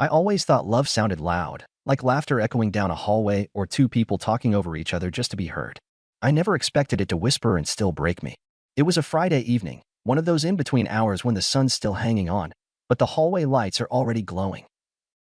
I always thought love sounded loud, like laughter echoing down a hallway or two people talking over each other just to be heard. I never expected it to whisper and still break me. It was a Friday evening, one of those in-between hours when the sun's still hanging on, but the hallway lights are already glowing.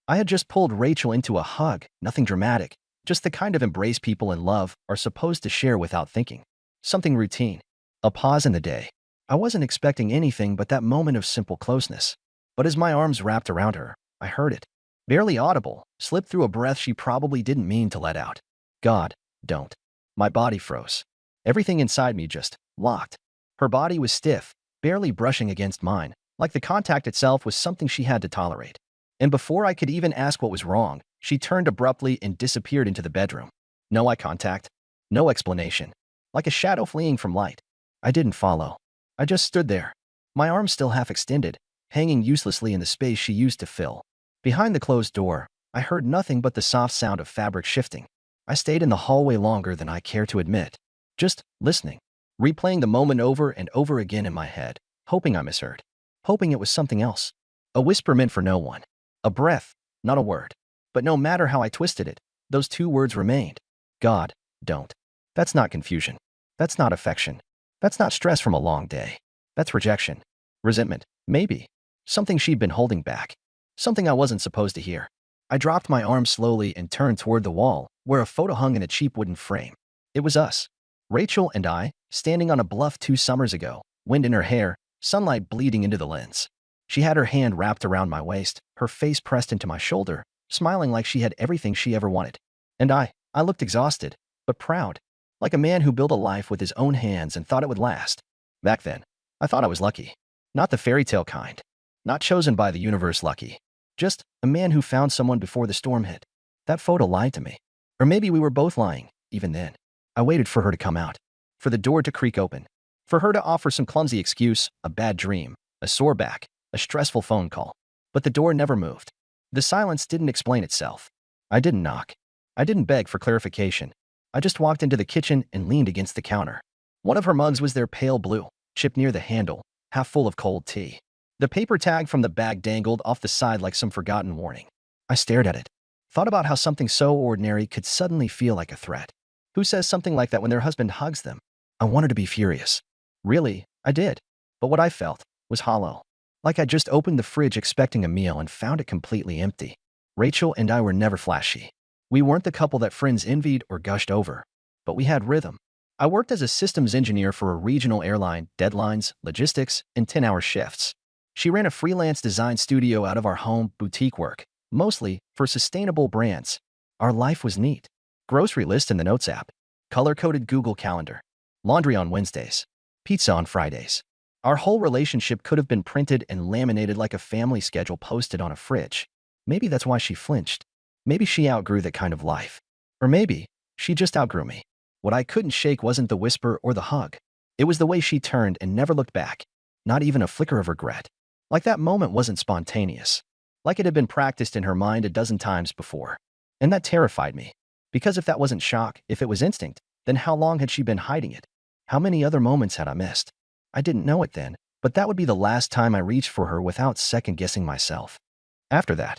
I had just pulled Rachel into a hug, nothing dramatic, just the kind of embrace people in love are supposed to share without thinking. Something routine. A pause in the day. I wasn't expecting anything but that moment of simple closeness. But as my arms wrapped around her, I heard it. Barely audible, slipped through a breath she probably didn't mean to let out. God, don't. My body froze. Everything inside me just locked. Her body was stiff, barely brushing against mine, like the contact itself was something she had to tolerate. And before I could even ask what was wrong, she turned abruptly and disappeared into the bedroom. No eye contact. No explanation. Like a shadow fleeing from light. I didn't follow. I just stood there, my arms still half extended, hanging uselessly in the space she used to fill. Behind the closed door, I heard nothing but the soft sound of fabric shifting. I stayed in the hallway longer than I care to admit, just listening, replaying the moment over and over again in my head, hoping I misheard, hoping it was something else. A whisper meant for no one. A breath, not a word. But no matter how I twisted it, those two words remained. God, don't. That's not confusion. That's not affection. That's not stress from a long day. That's rejection. Resentment. Maybe. Something she'd been holding back. Something I wasn't supposed to hear. I dropped my arm slowly and turned toward the wall, where a photo hung in a cheap wooden frame. It was us. Rachel and I, standing on a bluff 2 summers ago, wind in her hair, sunlight bleeding into the lens. She had her hand wrapped around my waist, her face pressed into my shoulder, smiling like she had everything she ever wanted. And I looked exhausted, but proud. Like a man who built a life with his own hands and thought it would last. Back then, I thought I was lucky. Not the fairy tale kind. Not chosen by the universe lucky. Just a man who found someone before the storm hit. That photo lied to me. Or maybe we were both lying, even then. I waited for her to come out. For the door to creak open. For her to offer some clumsy excuse, a bad dream, a sore back, a stressful phone call. But the door never moved. The silence didn't explain itself. I didn't knock. I didn't beg for clarification. I just walked into the kitchen and leaned against the counter. One of her mugs was there pale blue, chipped near the handle, half full of cold tea. The paper tag from the bag dangled off the side like some forgotten warning. I stared at it. Thought about how something so ordinary could suddenly feel like a threat. Who says something like that when their husband hugs them? I wanted to be furious. Really, I did. But what I felt was hollow. Like I'd just opened the fridge expecting a meal and found it completely empty. Rachel and I were never flashy. We weren't the couple that friends envied or gushed over. But we had rhythm. I worked as a systems engineer for a regional airline, deadlines, logistics, and 10-hour shifts. She ran a freelance design studio out of our home, boutique work, mostly for sustainable brands. Our life was neat. Grocery list in the Notes app. Color-coded Google Calendar. Laundry on Wednesdays. Pizza on Fridays. Our whole relationship could have been printed and laminated like a family schedule posted on a fridge. Maybe that's why she flinched. Maybe she outgrew that kind of life. Or maybe she just outgrew me. What I couldn't shake wasn't the whisper or the hug. It was the way she turned and never looked back. Not even a flicker of regret. Like that moment wasn't spontaneous. Like it had been practiced in her mind a dozen times before. And that terrified me. Because if that wasn't shock, if it was instinct, then how long had she been hiding it? How many other moments had I missed? I didn't know it then, but that would be the last time I reached for her without second-guessing myself. After that,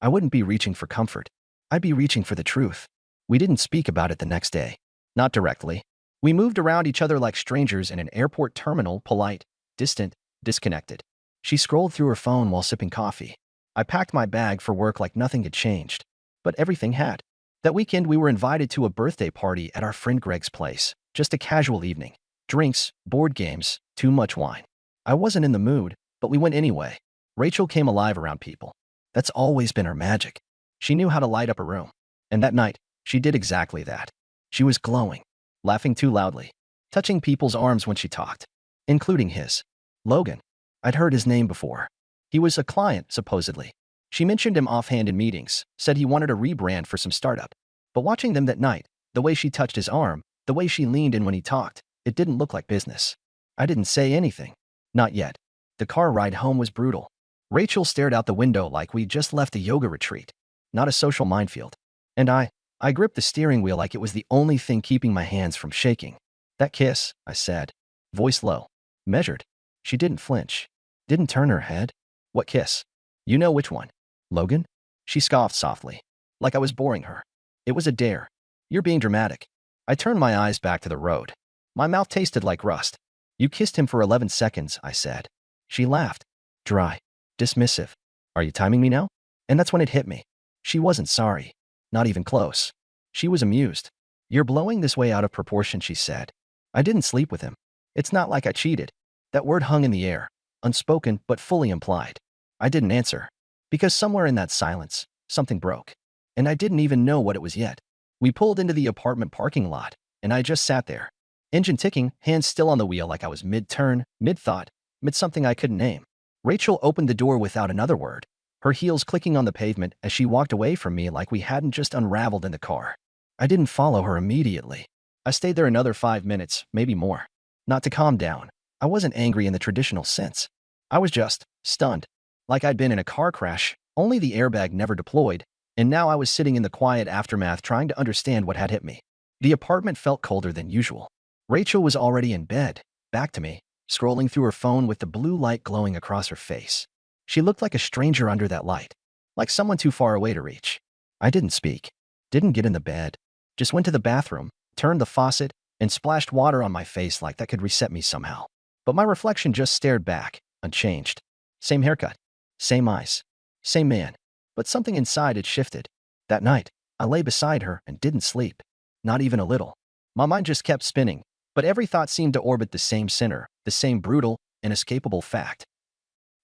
I wouldn't be reaching for comfort. I'd be reaching for the truth. We didn't speak about it the next day. Not directly. We moved around each other like strangers in an airport terminal, polite, distant, disconnected. She scrolled through her phone while sipping coffee. I packed my bag for work like nothing had changed. But everything had. That weekend we were invited to a birthday party at our friend Greg's place. Just a casual evening. Drinks, board games, too much wine. I wasn't in the mood, but we went anyway. Rachel came alive around people. That's always been her magic. She knew how to light up a room. And that night, she did exactly that. She was glowing, laughing too loudly, touching people's arms when she talked, including his. Logan. I'd heard his name before. He was a client, supposedly. She mentioned him offhand in meetings, said he wanted a rebrand for some startup. But watching them that night, the way she touched his arm, the way she leaned in when he talked, it didn't look like business. I didn't say anything. Not yet. The car ride home was brutal. Rachel stared out the window like we just left a yoga retreat, not a social minefield. And I gripped the steering wheel like it was the only thing keeping my hands from shaking. That kiss, I said, voice low, measured. She didn't flinch. Didn't turn her head. What kiss? You know which one. Logan? She scoffed softly, like I was boring her. It was a dare. You're being dramatic. I turned my eyes back to the road. My mouth tasted like rust. You kissed him for 11 seconds, I said. She laughed. Dry. Dismissive. Are you timing me now? And that's when it hit me. She wasn't sorry. Not even close. She was amused. You're blowing this way out of proportion, she said. I didn't sleep with him. It's not like I cheated. That word hung in the air, unspoken but fully implied. I didn't answer. Because somewhere in that silence, something broke. And I didn't even know what it was yet. We pulled into the apartment parking lot, and I just sat there. Engine ticking, hands still on the wheel like I was mid-turn, mid-thought, mid-something I couldn't name. Rachel opened the door without another word, her heels clicking on the pavement as she walked away from me like we hadn't just unraveled in the car. I didn't follow her immediately. I stayed there another 5 minutes, maybe more. Not to calm down. I wasn't angry in the traditional sense. I was just stunned. Like I'd been in a car crash, only the airbag never deployed, and now I was sitting in the quiet aftermath trying to understand what had hit me. The apartment felt colder than usual. Rachel was already in bed, back to me, scrolling through her phone with the blue light glowing across her face. She looked like a stranger under that light, like someone too far away to reach. I didn't speak, didn't get in the bed, just went to the bathroom, turned the faucet, and splashed water on my face like that could reset me somehow. But my reflection just stared back, unchanged. Same haircut, same eyes, same man. But something inside had shifted. That night, I lay beside her and didn't sleep. Not even a little. My mind just kept spinning, but every thought seemed to orbit the same center, the same brutal, inescapable fact.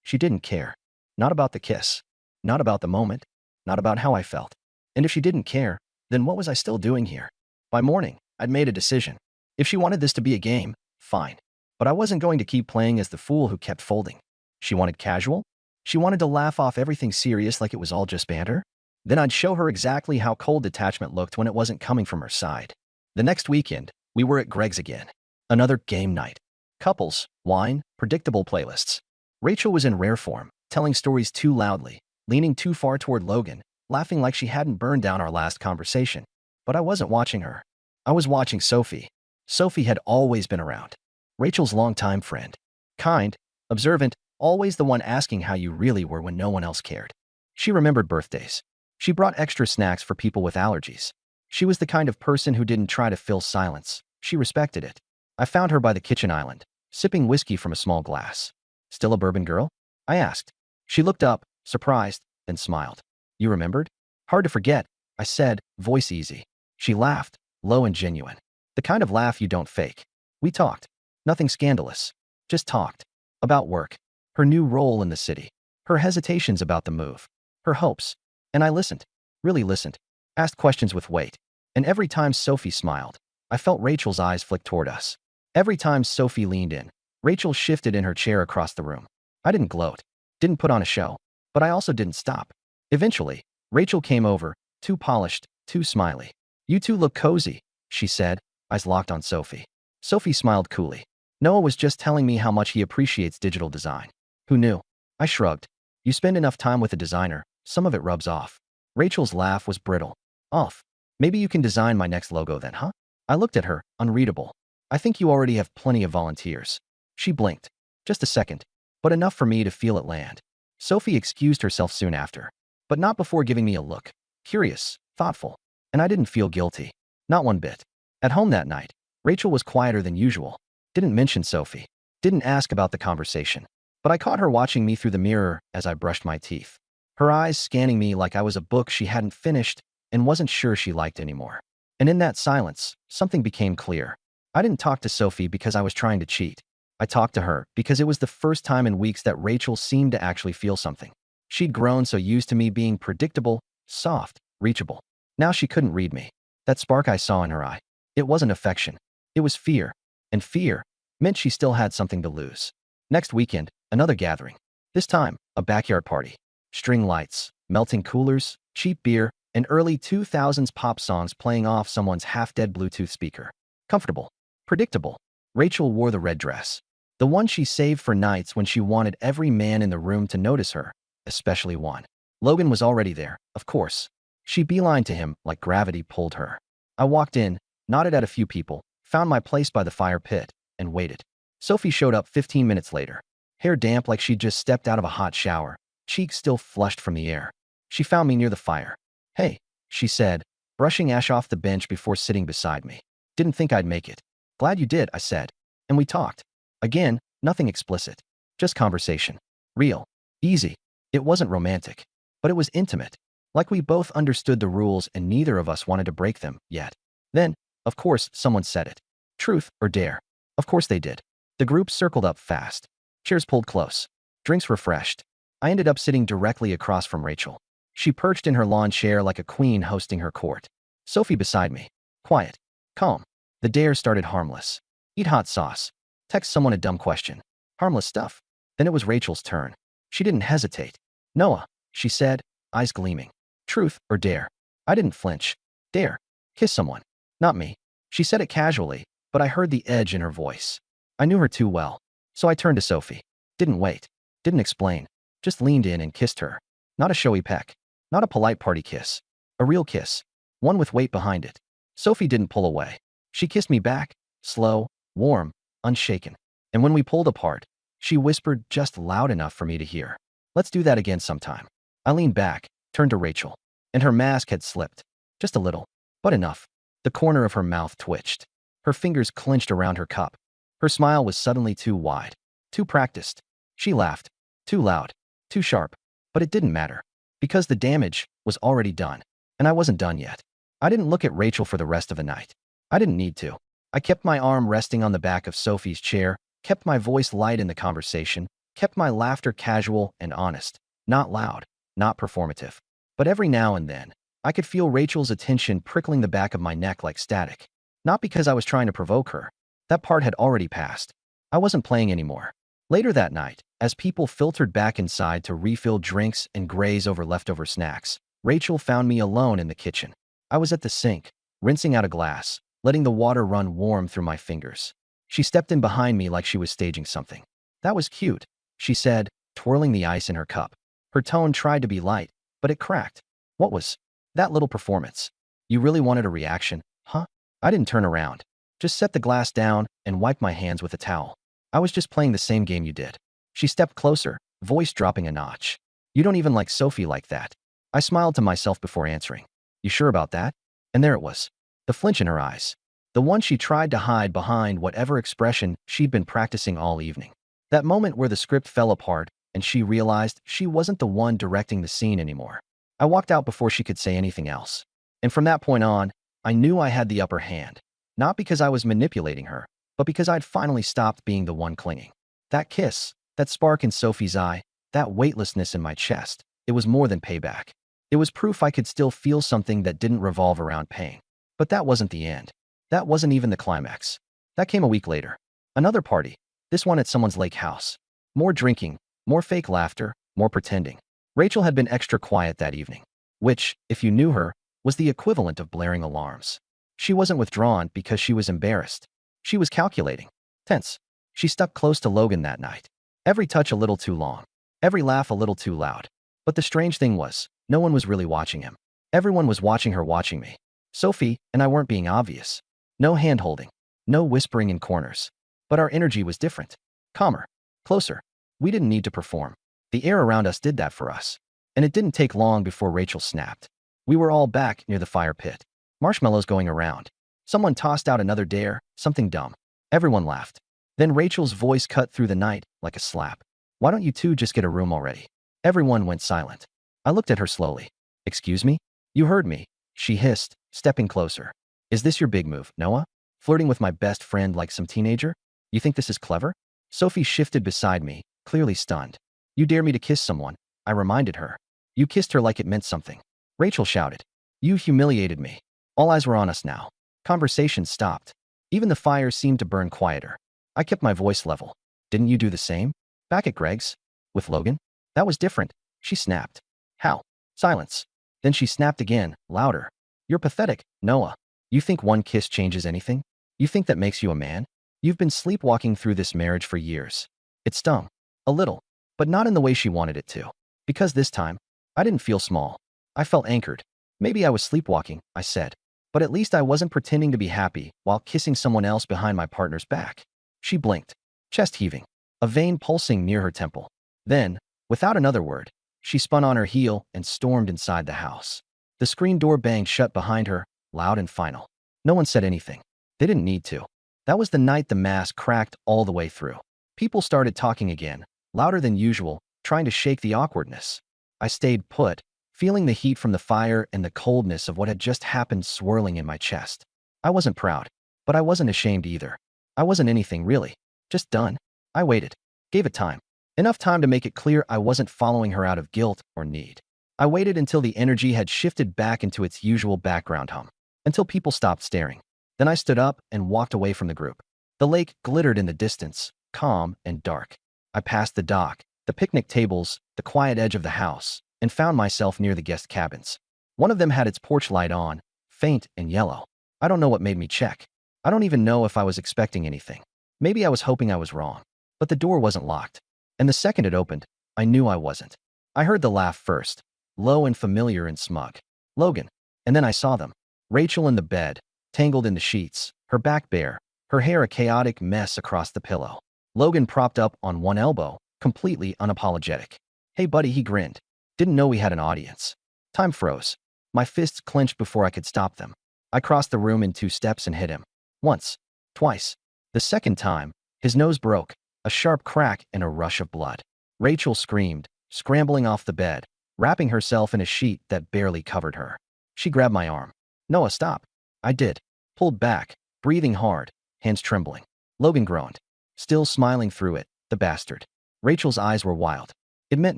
She didn't care. Not about the kiss. Not about the moment. Not about how I felt. And if she didn't care, then what was I still doing here? By morning, I'd made a decision. If she wanted this to be a game, fine. But I wasn't going to keep playing as the fool who kept folding. She wanted casual? She wanted to laugh off everything serious like it was all just banter? Then I'd show her exactly how cold detachment looked when it wasn't coming from her side. The next weekend, we were at Greg's again. Another game night. Couples, wine, predictable playlists. Rachel was in rare form, telling stories too loudly, leaning too far toward Logan, laughing like she hadn't burned down our last conversation. But I wasn't watching her. I was watching Sophie. Sophie had always been around. Rachel's longtime friend. Kind, observant, always the one asking how you really were when no one else cared. She remembered birthdays. She brought extra snacks for people with allergies. She was the kind of person who didn't try to fill silence. She respected it. I found her by the kitchen island, sipping whiskey from a small glass. Still a bourbon girl? I asked. She looked up, surprised, then smiled. You remembered? Hard to forget, I said, voice easy. She laughed, low and genuine. The kind of laugh you don't fake. We talked. Nothing scandalous. Just talked. About work. Her new role in the city. Her hesitations about the move. Her hopes. And I listened. Really listened. Asked questions with weight. And every time Sophie smiled, I felt Rachel's eyes flick toward us. Every time Sophie leaned in, Rachel shifted in her chair across the room. I didn't gloat. Didn't put on a show. But I also didn't stop. Eventually, Rachel came over, too polished, too smiley. You two look cozy, she said, eyes locked on Sophie. Sophie smiled coolly. Noah was just telling me how much he appreciates digital design. Who knew? I shrugged. You spend enough time with a designer, some of it rubs off. Rachel's laugh was brittle. Off. Maybe you can design my next logo then, huh? I looked at her, unreadable. I think you already have plenty of volunteers. She blinked. Just a second. But enough for me to feel it land. Sophie excused herself soon after. But not before giving me a look. Curious, thoughtful. And I didn't feel guilty. Not one bit. At home that night, Rachel was quieter than usual. Didn't mention Sophie. Didn't ask about the conversation. But I caught her watching me through the mirror as I brushed my teeth. Her eyes scanning me like I was a book she hadn't finished and wasn't sure she liked anymore. And in that silence, something became clear. I didn't talk to Sophie because I was trying to cheat. I talked to her because it was the first time in weeks that Rachel seemed to actually feel something. She'd grown so used to me being predictable, soft, reachable. Now she couldn't read me. That spark I saw in her eye. It wasn't affection. It was fear. And fear meant she still had something to lose. Next weekend, another gathering. This time, a backyard party. String lights, melting coolers, cheap beer, and early 2000s pop songs playing off someone's half-dead Bluetooth speaker. Comfortable. Predictable. Rachel wore the red dress. The one she saved for nights when she wanted every man in the room to notice her, especially one. Logan was already there, of course. She beelined to him like gravity pulled her. I walked in, nodded at a few people, found my place by the fire pit, and waited. Sophie showed up 15 minutes later. Hair damp like she'd just stepped out of a hot shower, cheeks still flushed from the air. She found me near the fire. Hey, she said, brushing ash off the bench before sitting beside me. Didn't think I'd make it. Glad you did, I said. And we talked. Again, nothing explicit. Just conversation. Real. Easy. It wasn't romantic. But it was intimate. Like we both understood the rules and neither of us wanted to break them yet. Then, of course, someone said it. Truth or dare? Of course they did. The group circled up fast. Chairs pulled close. Drinks refreshed. I ended up sitting directly across from Rachel. She perched in her lawn chair like a queen hosting her court. Sophie beside me. Quiet. Calm. The dare started harmless. Eat hot sauce. Text someone a dumb question. Harmless stuff. Then it was Rachel's turn. She didn't hesitate. Noah, she said, eyes gleaming. Truth or dare? I didn't flinch. Dare. Kiss someone. Not me. She said it casually, but I heard the edge in her voice. I knew her too well. So I turned to Sophie. Didn't wait. Didn't explain. Just leaned in and kissed her. Not a showy peck. Not a polite party kiss. A real kiss. One with weight behind it. Sophie didn't pull away. She kissed me back. Slow, warm, unshaken. And when we pulled apart, she whispered just loud enough for me to hear. Let's do that again sometime. I leaned back, turned to Rachel. And her mask had slipped. Just a little. But enough. The corner of her mouth twitched. Her fingers clenched around her cup. Her smile was suddenly too wide. Too practiced. She laughed. Too loud. Too sharp. But it didn't matter. Because the damage was already done. And I wasn't done yet. I didn't look at Rachel for the rest of the night. I didn't need to. I kept my arm resting on the back of Sophie's chair, kept my voice light in the conversation, kept my laughter casual and honest. Not loud. Not performative. But every now and then, I could feel Rachel's attention prickling the back of my neck like static. Not because I was trying to provoke her. That part had already passed. I wasn't playing anymore. Later that night, as people filtered back inside to refill drinks and graze over leftover snacks, Rachel found me alone in the kitchen. I was at the sink, rinsing out a glass, letting the water run warm through my fingers. She stepped in behind me like she was staging something. That was cute, she said, twirling the ice in her cup. Her tone tried to be light, but it cracked. What was that little performance? You really wanted a reaction, huh? I didn't turn around. Just set the glass down and wiped my hands with a towel. I was just playing the same game you did. She stepped closer, voice dropping a notch. You don't even like Sophie like that. I smiled to myself before answering. You sure about that? And there it was. The flinch in her eyes. The one she tried to hide behind whatever expression she'd been practicing all evening. That moment where the script fell apart and she realized she wasn't the one directing the scene anymore. I walked out before she could say anything else. And from that point on, I knew I had the upper hand. Not because I was manipulating her, but because I'd finally stopped being the one clinging. That kiss, that spark in Sophie's eye, that weightlessness in my chest, it was more than payback. It was proof I could still feel something that didn't revolve around pain. But that wasn't the end. That wasn't even the climax. That came a week later. Another party. This one at someone's lake house. More drinking, more fake laughter, more pretending. Rachel had been extra quiet that evening, which, if you knew her, was the equivalent of blaring alarms. She wasn't withdrawn because she was embarrassed. She was calculating. Tense. She stuck close to Logan that night. Every touch a little too long. Every laugh a little too loud. But the strange thing was, no one was really watching him. Everyone was watching her watching me. Sophie and I weren't being obvious. No hand-holding. No whispering in corners. But our energy was different. Calmer. Closer. We didn't need to perform. The air around us did that for us. And it didn't take long before Rachel snapped. We were all back near the fire pit. Marshmallows going around. Someone tossed out another dare, something dumb. Everyone laughed. Then Rachel's voice cut through the night like a slap. Why don't you two just get a room already? Everyone went silent. I looked at her slowly. Excuse me? You heard me, she hissed, stepping closer. Is this your big move, Noah? Flirting with my best friend like some teenager? You think this is clever? Sophie shifted beside me, clearly stunned. You dare me to kiss someone, I reminded her. You kissed her like it meant something. Rachel shouted. You humiliated me. All eyes were on us now. Conversation stopped. Even the fire seemed to burn quieter. I kept my voice level. Didn't you do the same? Back at Greg's? With Logan? That was different, she snapped. How? Silence. Then she snapped again, louder. You're pathetic, Noah. You think one kiss changes anything? You think that makes you a man? You've been sleepwalking through this marriage for years. It stung. A little. But not in the way she wanted it to. Because this time, I didn't feel small. I felt anchored. Maybe I was sleepwalking, I said. But at least I wasn't pretending to be happy while kissing someone else behind my partner's back. She blinked, chest heaving, a vein pulsing near her temple. Then, without another word, She spun on her heel and stormed inside the house. The screen door banged shut behind her, loud and final. No one said anything. They didn't need to. That was the night the mask cracked all the way through. People started talking again, louder than usual, trying to shake the awkwardness. I stayed put, feeling the heat from the fire and the coldness of what had just happened swirling in my chest. I wasn't proud, but I wasn't ashamed either. I wasn't anything really. Just done. I waited. Gave it time. Enough time to make it clear I wasn't following her out of guilt or need. I waited until the energy had shifted back into its usual background hum, until people stopped staring. Then I stood up and walked away from the group. The lake glittered in the distance, calm and dark. I passed the dock, the picnic tables, the quiet edge of the house, and found myself near the guest cabins. One of them had its porch light on, faint and yellow. I don't know what made me check. I don't even know if I was expecting anything. Maybe I was hoping I was wrong. But the door wasn't locked. And the second it opened, I knew I wasn't. I heard the laugh first, low and familiar and smug. Logan. And then I saw them. Rachel in the bed, tangled in the sheets, her back bare, her hair a chaotic mess across the pillow. Logan propped up on one elbow, completely unapologetic. Hey buddy, he grinned. Didn't know we had an audience. Time froze. My fists clenched before I could stop them. I crossed the room in 2 steps and hit him. Once. Twice. The second time, his nose broke, a sharp crack and a rush of blood. Rachel screamed, scrambling off the bed, wrapping herself in a sheet that barely covered her. She grabbed my arm. Noah, stop. I did. Pulled back, breathing hard, hands trembling. Logan groaned, still smiling through it, the bastard. Rachel's eyes were wild. It meant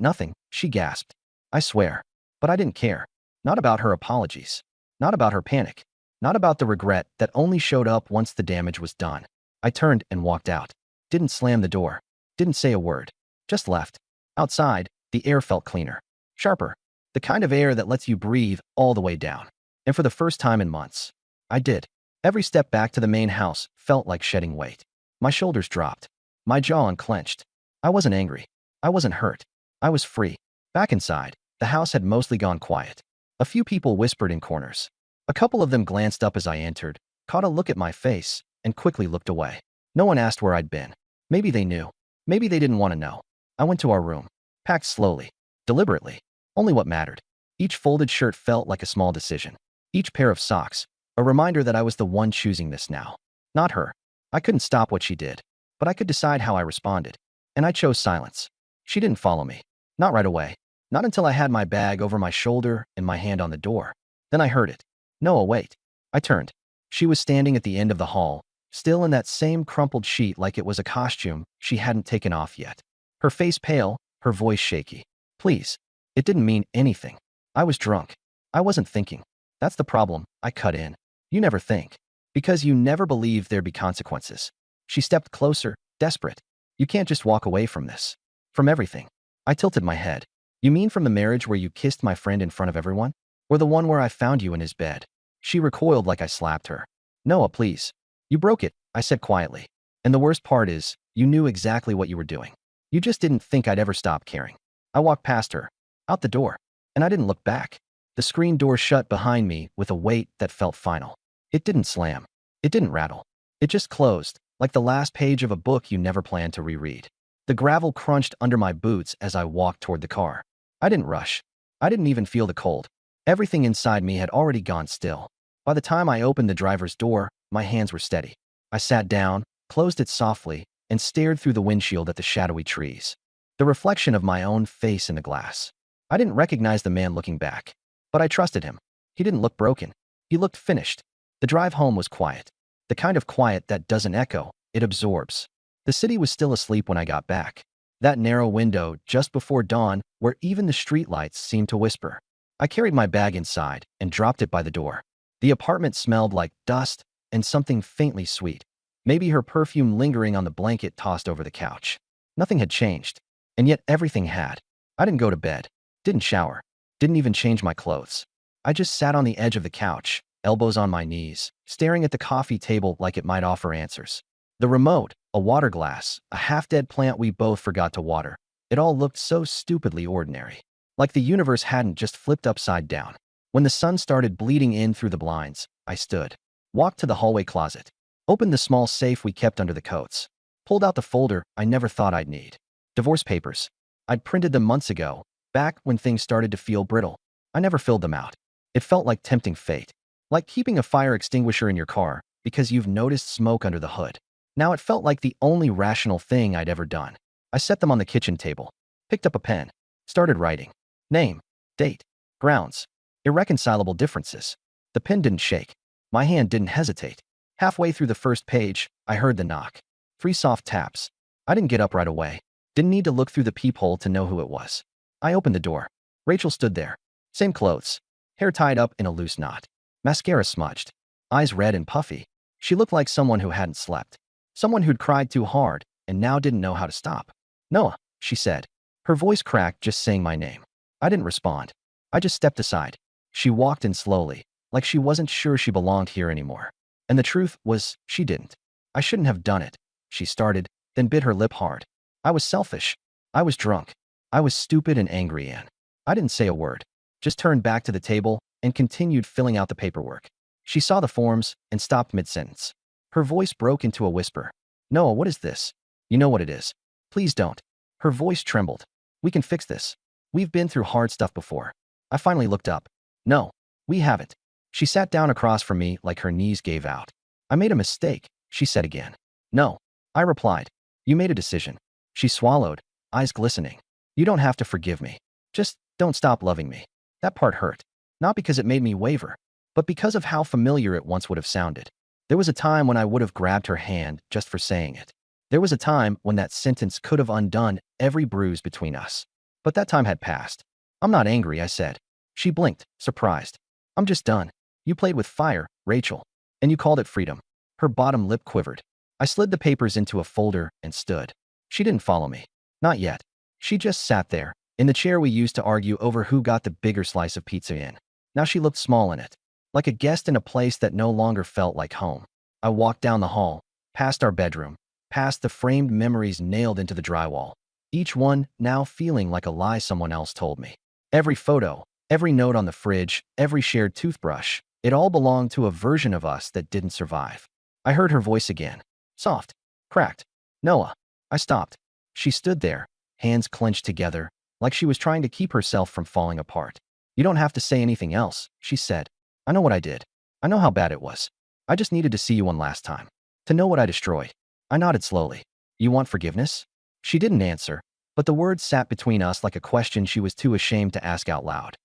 nothing, she gasped. I swear. But I didn't care. Not about her apologies. Not about her panic. Not about the regret that only showed up once the damage was done. I turned and walked out. Didn't slam the door. Didn't say a word. Just left. Outside, the air felt cleaner. Sharper. The kind of air that lets you breathe all the way down. And for the first time in months, I did. Every step back to the main house felt like shedding weight. My shoulders dropped. My jaw unclenched. I wasn't angry. I wasn't hurt. I was free. Back inside, the house had mostly gone quiet. A few people whispered in corners. A couple of them glanced up as I entered, caught a look at my face, and quickly looked away. No one asked where I'd been. Maybe they knew. Maybe they didn't want to know. I went to our room. Packed slowly. Deliberately. Only what mattered. Each folded shirt felt like a small decision. Each pair of socks. A reminder that I was the one choosing this now. Not her. I couldn't stop what she did. But I could decide how I responded. And I chose silence. She didn't follow me. Not right away. Not until I had my bag over my shoulder and my hand on the door. Then I heard it. Noah, wait. I turned. She was standing at the end of the hall, still in that same crumpled sheet like it was a costume she hadn't taken off yet. Her face pale, her voice shaky. Please. It didn't mean anything. I was drunk. I wasn't thinking. That's the problem, I cut in. You never think. Because you never believe there'd be consequences. She stepped closer, desperate. You can't just walk away from this. From everything. I tilted my head. You mean from the marriage where you kissed my friend in front of everyone? Or the one where I found you in his bed? She recoiled like I slapped her. Noah, please. You broke it, I said quietly. And the worst part is, you knew exactly what you were doing. You just didn't think I'd ever stop caring. I walked past her, out the door, and I didn't look back. The screen door shut behind me with a weight that felt final. It didn't slam. It didn't rattle. It just closed, like the last page of a book you never planned to reread. The gravel crunched under my boots as I walked toward the car. I didn't rush. I didn't even feel the cold. Everything inside me had already gone still. By the time I opened the driver's door, my hands were steady. I sat down, closed it softly, and stared through the windshield at the shadowy trees. The reflection of my own face in the glass. I didn't recognize the man looking back, but I trusted him. He didn't look broken. He looked finished. The drive home was quiet. The kind of quiet that doesn't echo, it absorbs. The city was still asleep when I got back. That narrow window just before dawn where even the streetlights seemed to whisper. I carried my bag inside and dropped it by the door. The apartment smelled like dust and something faintly sweet. Maybe her perfume lingering on the blanket tossed over the couch. Nothing had changed. And yet everything had. I didn't go to bed. Didn't shower. Didn't even change my clothes. I just sat on the edge of the couch, elbows on my knees, staring at the coffee table like it might offer answers. The remote, a water glass, a half-dead plant we both forgot to water. It all looked so stupidly ordinary. Like the universe hadn't just flipped upside down. When the sun started bleeding in through the blinds, I stood. Walked to the hallway closet. Opened the small safe we kept under the coats. Pulled out the folder I never thought I'd need. Divorce papers. I'd printed them months ago, Back when things started to feel brittle, I never filled them out. It felt like tempting fate. Like keeping a fire extinguisher in your car because you've noticed smoke under the hood. Now it felt like the only rational thing I'd ever done. I set them on the kitchen table, picked up a pen, started writing. Name, date, grounds, irreconcilable differences. The pen didn't shake. My hand didn't hesitate. Halfway through the first page, I heard the knock. 3 soft taps. I didn't get up right away. Didn't need to look through the peephole to know who it was. I opened the door. Rachel stood there. Same clothes. Hair tied up in a loose knot. Mascara smudged. Eyes red and puffy. She looked like someone who hadn't slept. Someone who'd cried too hard and now didn't know how to stop. Noah, she said. Her voice cracked just saying my name. I didn't respond. I just stepped aside. She walked in slowly, like she wasn't sure she belonged here anymore. And the truth was, she didn't. I shouldn't have done it. She started, then bit her lip hard. I was selfish. I was drunk. I was stupid and angry, and I didn't say a word. Just turned back to the table and continued filling out the paperwork. She saw the forms and stopped mid-sentence. Her voice broke into a whisper. Noah, what is this? You know what it is. Please don't. Her voice trembled. We can fix this. We've been through hard stuff before. I finally looked up. No, we haven't. She sat down across from me like her knees gave out. I made a mistake, she said again. No, I replied. You made a decision. She swallowed, eyes glistening. You don't have to forgive me. Just don't stop loving me. That part hurt. Not because it made me waver, but because of how familiar it once would have sounded. There was a time when I would have grabbed her hand just for saying it. There was a time when that sentence could have undone every bruise between us. But that time had passed. I'm not angry, I said. She blinked, surprised. I'm just done. You played with fire, Rachel, and you called it freedom. Her bottom lip quivered. I slid the papers into a folder and stood. She didn't follow me. Not yet. She just sat there, in the chair we used to argue over who got the bigger slice of pizza in. Now she looked small in it, like a guest in a place that no longer felt like home. I walked down the hall, past our bedroom, past the framed memories nailed into the drywall, each one now feeling like a lie someone else told me. Every photo, every note on the fridge, every shared toothbrush, it all belonged to a version of us that didn't survive. I heard her voice again. Soft. Cracked. Noah. I stopped. She stood there, hands clenched together, like she was trying to keep herself from falling apart. You don't have to say anything else, she said. I know what I did. I know how bad it was. I just needed to see you one last time. To know what I destroyed. I nodded slowly. You want forgiveness? She didn't answer, but the words sat between us like a question she was too ashamed to ask out loud.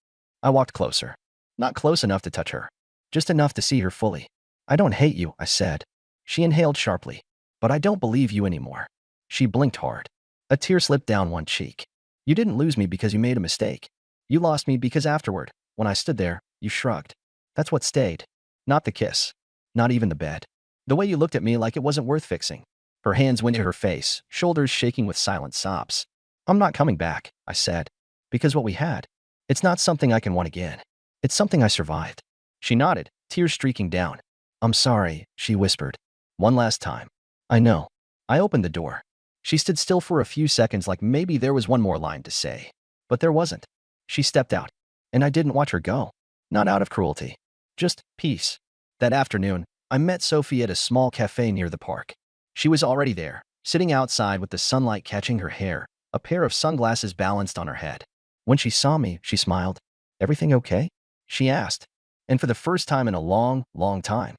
I walked closer. Not close enough to touch her. Just enough to see her fully. I don't hate you, I said. She inhaled sharply. But I don't believe you anymore. She blinked hard. A tear slipped down one cheek. You didn't lose me because you made a mistake. You lost me because afterward, when I stood there, you shrugged. That's what stayed. Not the kiss. Not even the bed. The way you looked at me like it wasn't worth fixing. Her hands went to her face, shoulders shaking with silent sobs. I'm not coming back, I said. Because what we had, it's not something I can want again. It's something I survived. She nodded, tears streaking down. I'm sorry, she whispered. One last time. I know. I opened the door. She stood still for a few seconds like maybe there was one more line to say. But there wasn't. She stepped out. And I didn't watch her go. Not out of cruelty. Just peace. That afternoon, I met Sophie at a small cafe near the park. She was already there, sitting outside with the sunlight catching her hair, a pair of sunglasses balanced on her head. When she saw me, she smiled. Everything okay? She asked. And for the first time in a long, long time,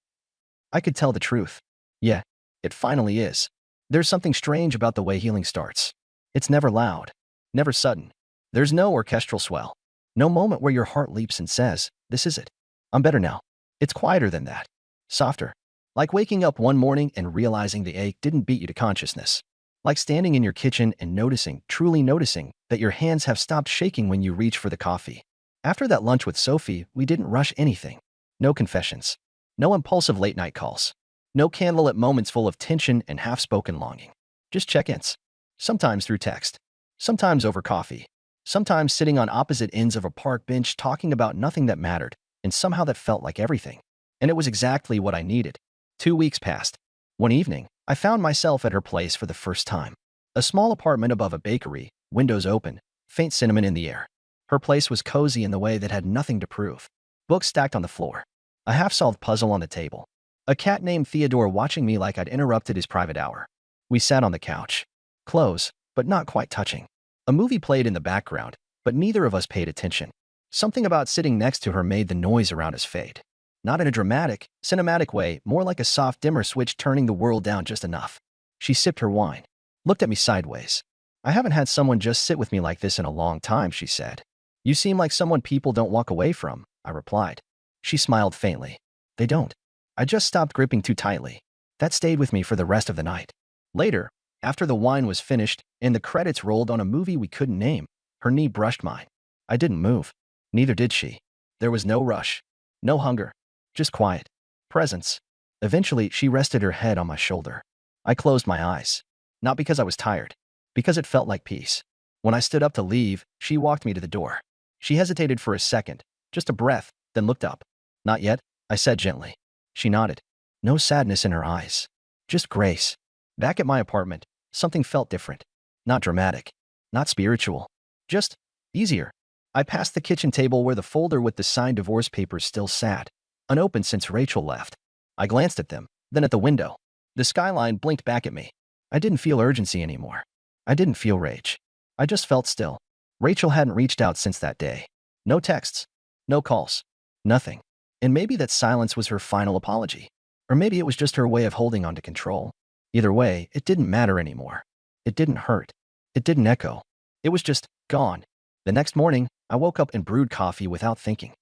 I could tell the truth. Yeah, it finally is. There's something strange about the way healing starts. It's never loud, never sudden. There's no orchestral swell. No moment where your heart leaps and says, this is it. I'm better now. It's quieter than that. Softer. Like waking up one morning and realizing the ache didn't beat you to consciousness. Like standing in your kitchen and noticing, truly noticing, that your hands have stopped shaking when you reach for the coffee. After that lunch with Sophie, we didn't rush anything. No confessions. No impulsive late-night calls. No candlelit moments full of tension and half-spoken longing. Just check-ins. Sometimes through text. Sometimes over coffee. Sometimes sitting on opposite ends of a park bench talking about nothing that mattered, and somehow that felt like everything. And it was exactly what I needed. 2 weeks passed. One evening, I found myself at her place for the first time. A small apartment above a bakery, windows open, faint cinnamon in the air. Her place was cozy in the way that had nothing to prove. Books stacked on the floor. A half-solved puzzle on the table. A cat named Theodore watching me like I'd interrupted his private hour. We sat on the couch. Close, but not quite touching. A movie played in the background, but neither of us paid attention. Something about sitting next to her made the noise around us fade. Not in a dramatic, cinematic way, more like a soft dimmer switch turning the world down just enough. She sipped her wine, looked at me sideways. I haven't had someone just sit with me like this in a long time, she said. You seem like someone people don't walk away from, I replied. She smiled faintly. They don't. I just stopped gripping too tightly. That stayed with me for the rest of the night. Later, after the wine was finished and the credits rolled on a movie we couldn't name, her knee brushed mine. I didn't move. Neither did she. There was no rush. No hunger. Just quiet. Presence. Eventually, she rested her head on my shoulder. I closed my eyes. Not because I was tired. Because it felt like peace. When I stood up to leave, she walked me to the door. She hesitated for a second, just a breath, then looked up. Not yet, I said gently. She nodded. No sadness in her eyes. Just grace. Back at my apartment, something felt different. Not dramatic. Not spiritual. Just easier. I passed the kitchen table where the folder with the signed divorce papers still sat, unopened since Rachel left. I glanced at them, then at the window. The skyline blinked back at me. I didn't feel urgency anymore. I didn't feel rage. I just felt still. Rachel hadn't reached out since that day. No texts. No calls. Nothing. And maybe that silence was her final apology. Or maybe it was just her way of holding on to control. Either way, it didn't matter anymore. It didn't hurt. It didn't echo. It was just gone. The next morning, I woke up and brewed coffee without thinking.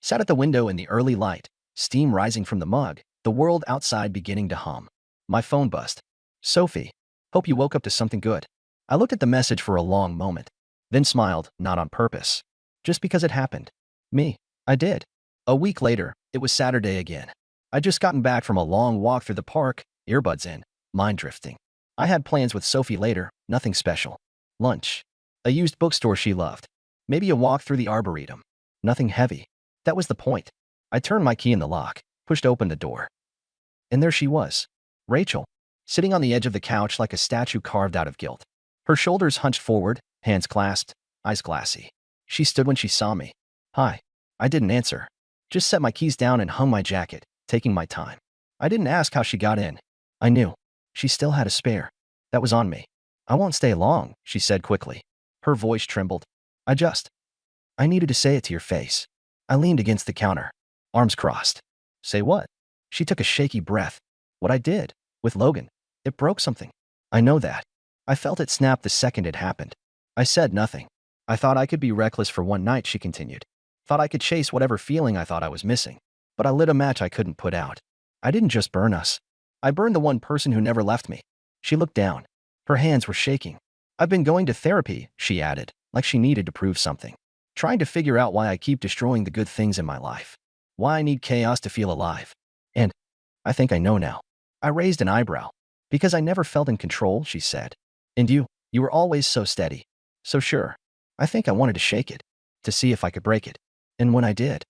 Sat at the window in the early light, steam rising from the mug, the world outside beginning to hum. My phone buzzed. Sophie, hope you woke up to something good. I looked at the message for a long moment, then smiled, not on purpose. Just because it happened. Me. I did. A week later, it was Saturday again. I'd just gotten back from a long walk through the park, earbuds in, mind drifting. I had plans with Sophie later, nothing special. Lunch. A used bookstore she loved. Maybe a walk through the arboretum. Nothing heavy. That was the point. I turned my key in the lock, pushed open the door. And there she was. Rachel, sitting on the edge of the couch like a statue carved out of guilt. Her shoulders hunched forward, hands clasped, eyes glassy. She stood when she saw me. Hi. I didn't answer. Just set my keys down and hung my jacket, taking my time. I didn't ask how she got in. I knew. She still had a spare. That was on me. I won't stay long, she said quickly. Her voice trembled. I needed to say it to your face. I leaned against the counter, arms crossed. Say what? She took a shaky breath. What I did, with Logan. It broke something. I know that. I felt it snap the second it happened. I said nothing. I thought I could be reckless for one night, she continued. Thought I could chase whatever feeling I thought I was missing. But I lit a match I couldn't put out. I didn't just burn us. I burned the one person who never left me. She looked down. Her hands were shaking. I've been going to therapy, she added, like she needed to prove something. Trying to figure out why I keep destroying the good things in my life. Why I need chaos to feel alive. And I think I know now. I raised an eyebrow. Because I never felt in control, she said. And you were always so steady. So sure. I think I wanted to shake it. To see if I could break it. And when I did,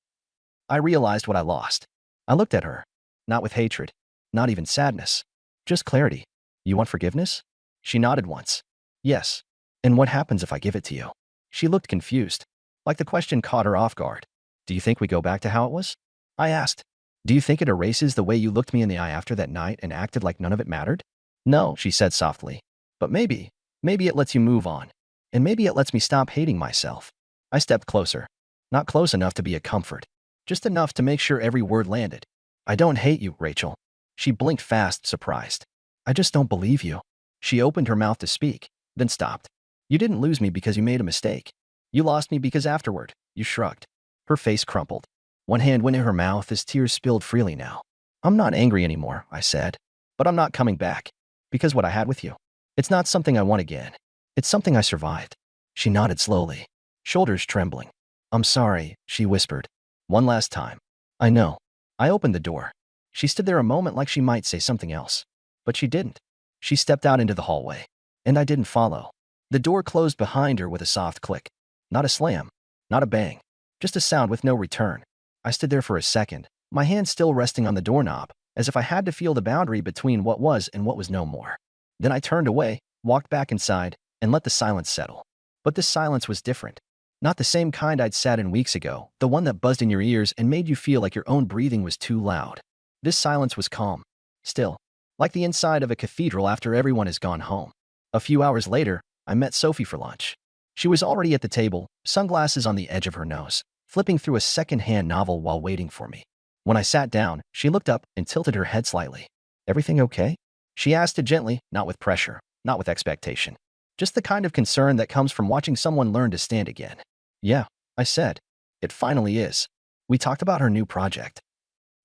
I realized what I lost. I looked at her. Not with hatred. Not even sadness. Just clarity. You want forgiveness? She nodded once. Yes. And what happens if I give it to you? She looked confused. Like the question caught her off guard. Do you think we go back to how it was? I asked. Do you think it erases the way you looked me in the eye after that night and acted like none of it mattered? No, she said softly. But maybe it lets you move on. And maybe it lets me stop hating myself. I stepped closer. Not close enough to be a comfort. Just enough to make sure every word landed. I don't hate you, Rachel. She blinked fast, surprised. I just don't believe you. She opened her mouth to speak, then stopped. You didn't lose me because you made a mistake. You lost me because afterward, you shrugged. Her face crumpled. One hand went in her mouth as tears spilled freely now. I'm not angry anymore, I said. But I'm not coming back. Because what I had with you. It's not something I want again. It's something I survived. She nodded slowly, shoulders trembling. I'm sorry, she whispered. One last time. I know. I opened the door. She stood there a moment like she might say something else. But she didn't. She stepped out into the hallway. And I didn't follow. The door closed behind her with a soft click. Not a slam. Not a bang. Just a sound with no return. I stood there for a second, my hand still resting on the doorknob, as if I had to feel the boundary between what was and what was no more. Then I turned away, walked back inside, and let the silence settle. But this silence was different. Not the same kind I'd sat in weeks ago, the one that buzzed in your ears and made you feel like your own breathing was too loud. This silence was calm. Still. Like the inside of a cathedral after everyone has gone home. A few hours later, I met Sophie for lunch. She was already at the table, sunglasses on the edge of her nose, flipping through a second-hand novel while waiting for me. When I sat down, she looked up and tilted her head slightly. "Everything okay?" She asked it gently, not with pressure, not with expectation. Just the kind of concern that comes from watching someone learn to stand again. "Yeah," I said. "It finally is." We talked about her new project.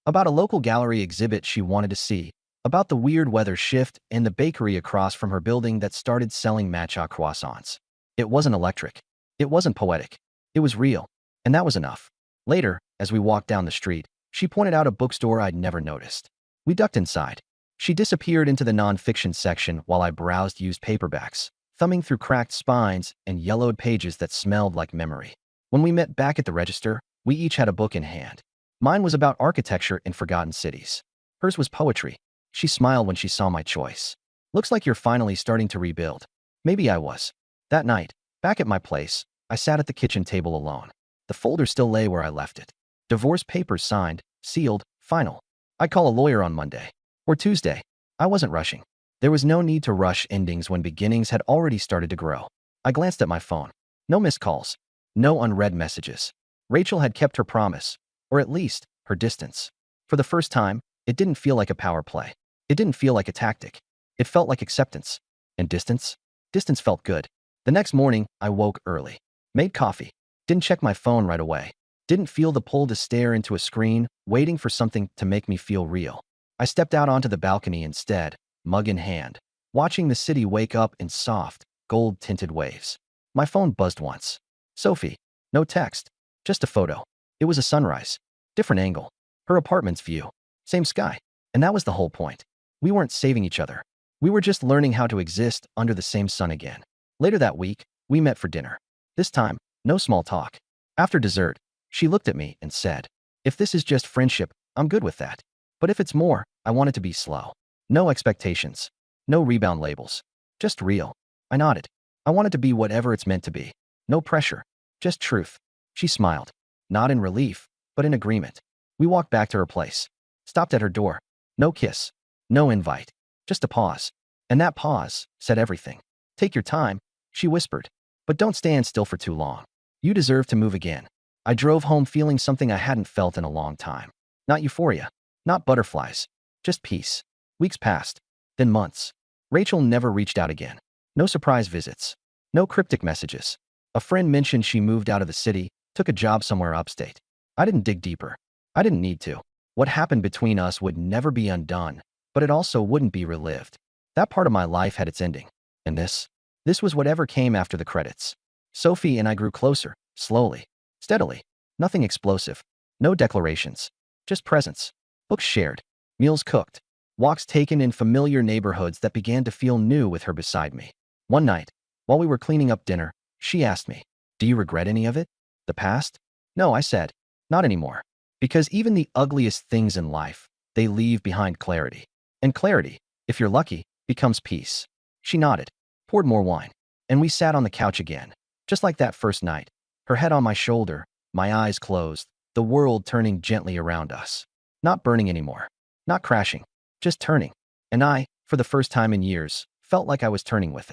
About a local gallery exhibit she wanted to see. About the weird weather shift and the bakery across from her building that started selling matcha croissants. It wasn't electric. It wasn't poetic. It was real. And that was enough. Later, as we walked down the street, she pointed out a bookstore I'd never noticed. We ducked inside. She disappeared into the non-fiction section while I browsed used paperbacks, thumbing through cracked spines and yellowed pages that smelled like memory. When we met back at the register, we each had a book in hand. Mine was about architecture in forgotten cities. Hers was poetry. She smiled when she saw my choice. "Looks like you're finally starting to rebuild." Maybe I was. That night, back at my place, I sat at the kitchen table alone. The folder still lay where I left it. Divorce papers signed, sealed, final. I'd call a lawyer on Monday. Or Tuesday. I wasn't rushing. There was no need to rush endings when beginnings had already started to grow. I glanced at my phone. No missed calls. No unread messages. Rachel had kept her promise. Or at least, her distance. For the first time, it didn't feel like a power play. It didn't feel like a tactic. It felt like acceptance. And distance? Distance felt good. The next morning, I woke early. Made coffee. Didn't check my phone right away. Didn't feel the pull to stare into a screen, waiting for something to make me feel real. I stepped out onto the balcony instead, mug in hand, watching the city wake up in soft, gold-tinted waves. My phone buzzed once. Sophie. No text. Just a photo. It was a sunrise. Different angle. Her apartment's view. Same sky. And that was the whole point. We weren't saving each other. We were just learning how to exist under the same sun again. Later that week, we met for dinner. This time, no small talk. After dessert, she looked at me and said, "If this is just friendship, I'm good with that. But if it's more, I want it to be slow. No expectations. No rebound labels. Just real." I nodded. I want it to be whatever it's meant to be. No pressure. Just truth. She smiled. Not in relief, but in agreement. We walked back to her place. Stopped at her door. No kiss. No invite. Just a pause. And that pause said everything. "Take your time," she whispered. "But don't stand still for too long. You deserve to move again." I drove home feeling something I hadn't felt in a long time. Not euphoria. Not butterflies. Just peace. Weeks passed. Then months. Rachel never reached out again. No surprise visits. No cryptic messages. A friend mentioned she moved out of the city, took a job somewhere upstate. I didn't dig deeper. I didn't need to. What happened between us would never be undone, but it also wouldn't be relived. That part of my life had its ending. And this was whatever came after the credits. Sophie and I grew closer, slowly, steadily. Nothing explosive. No declarations. Just presence. Books shared. Meals cooked. Walks taken in familiar neighborhoods that began to feel new with her beside me. One night, while we were cleaning up dinner, she asked me, "Do you regret any of it? The past?" "No," I said. "Not anymore." Because even the ugliest things in life, they leave behind clarity. And clarity, if you're lucky, becomes peace. She nodded, poured more wine, and we sat on the couch again. Just like that first night, her head on my shoulder, my eyes closed, the world turning gently around us. Not burning anymore. Not crashing. Just turning. And I, for the first time in years, felt like I was turning with it.